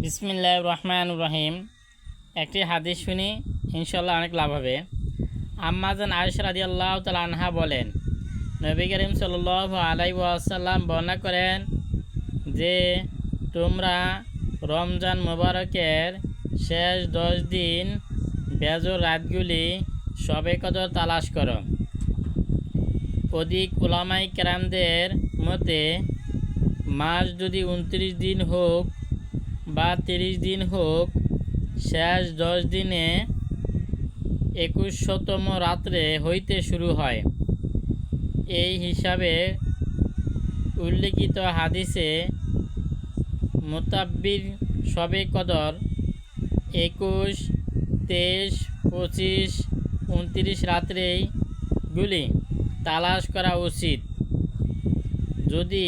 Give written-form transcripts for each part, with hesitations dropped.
বিসমিল্লাহির রহমানির রহিম। একটি হাদিস শুনি, ইনশাল্লাহ অনেক লাভ হবে। আম্মাজান আয়েশা রাদিয়াল্লাহু তাআলা আনহা বলেন, নবী করিম সাল্লাল্লাহু আলাইহি ওয়াসাল্লাম বর্ণনা করেন যে তোমরা রমজান মোবারকের শেষ 10 দিন বেজর রাতগুলি শবে কদর তালাশ করো। অধিক উলামায়ে কেরামদের মতে মাস যদি 29 দিন হোক বা 30 দিন হোক, শেষ 10 দিনে 21তম রাত্রে হইতে শুরু হয়। এই হিসাবে উল্লেখিত হাদিসে মোতাব্বির শবে কদর 21, 23, 25, 29 রাত্রেগুলি তালাশ করা উচিত। যদি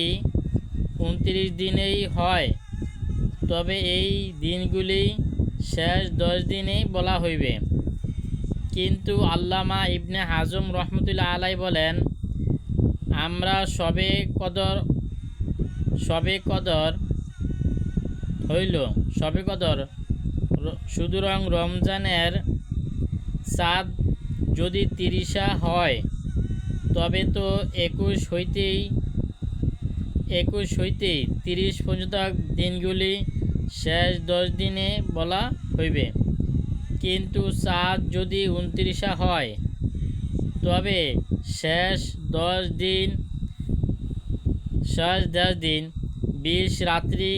29 দিনেই হয় তবে এই দিনগুলি শেষ 10 দিনেই বলা হইবে। কিন্তু আল্লামা ইবনে হাজম রহমতুল্লাহ আলাই বলেন, আমরা শবে কদর সুতরাং রমজানের চাঁদ যদি 30 হয় তবে তো 21 হইতে 30 পর্যন্ত দিনগুলি শেষ 10 দিনে বলা হইবে। কিন্তু চাঁদ যদি 29 হয় তবে শেষ 10 দিন 20 রাত্রি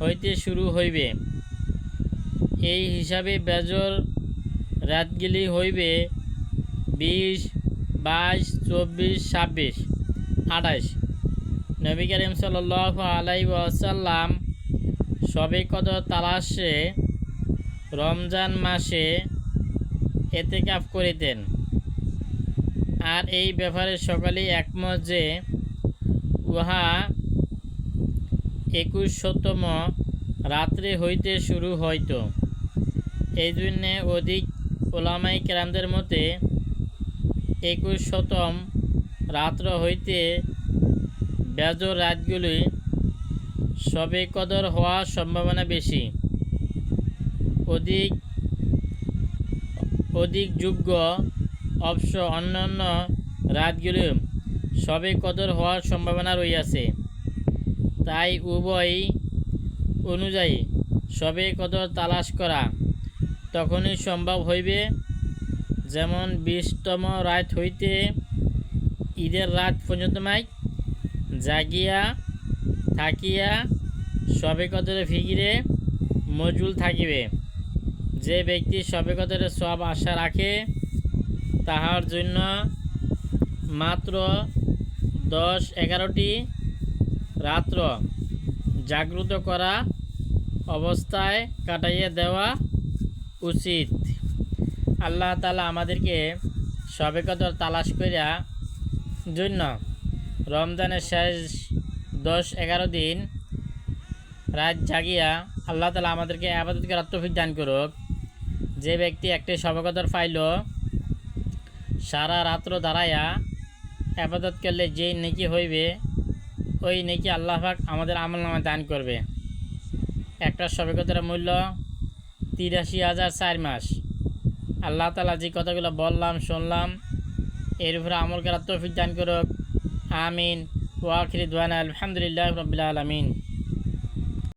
হইতে শুরু হইবে। এই হিসাবে বেজর রাতগুলি হইবে 20, 22, 24, 26, 28। নবী করিম সাল্লাল্লাহু আলাইহি ওয়াসাল্লাম শবে কদর তালাশে রমজান মাসে এতেকাফ করিতেন। আর এই ব্যাপারে সকলেই একমত যে উহা 21তম রাত্রে হইতে শুরু হইত। এই জন্যে অধিক উলামায়ে কেরামদের মতে 21তম রাত্র হইতে বেজর রাতগুলি শবে কদর হওয়ার সম্ভাবনা বেশি। অধিক যোগ্য অবশ্য অন্যান্য রাতগুলি শবে কদর হওয়ার সম্ভাবনা রইয়াছে। তাই উভয় অনুযায়ী শবে কদর তালাশ করা তখনই সম্ভব হইবে, যেমন 20তম রাত হইতে ঈদের রাত পর্যন্ত জাগিয়া থাকিয়া শবে কদরের ফিকিরে মশগুল থাকিবে। যে ব্যক্তি শবে কদরের সওয়াব আশা রাখে তাহার জন্য মাত্র 10-11টি রাত্র জাগ্রত করা অবস্থায় কাটাইয়া দেওয়া উচিত। আল্লাহ তাআলা আমাদেরকে শবে কদর তালাশ করিয়া জন্য রমজানের শেষ 10-11 দিন রাত জাগিয়া আল্লাহ তাআলা আমাদেরকে ইবাদত করার তৌফিক দান করুক। যে ব্যক্তি একটি শবে কদর পাইল, সারা রাত্র দাঁড়াইয়া ইবাদত করলে যেই নেকি হইবে ওই নেকি আল্লাহ পাক আমাদের আমলনামায় দান করবে। একটা শবে কদরের মূল্য 83,004 মাস। আল্লাহ তাআলা যে কথাগুলো বললাম শুনলাম এর উপরে আমল করার তৌফিক দান করুক। আমিন। ওয়া আখিরু দাওয়ানা আলহামদুলিল্লাহি রাব্বিল আলামিন।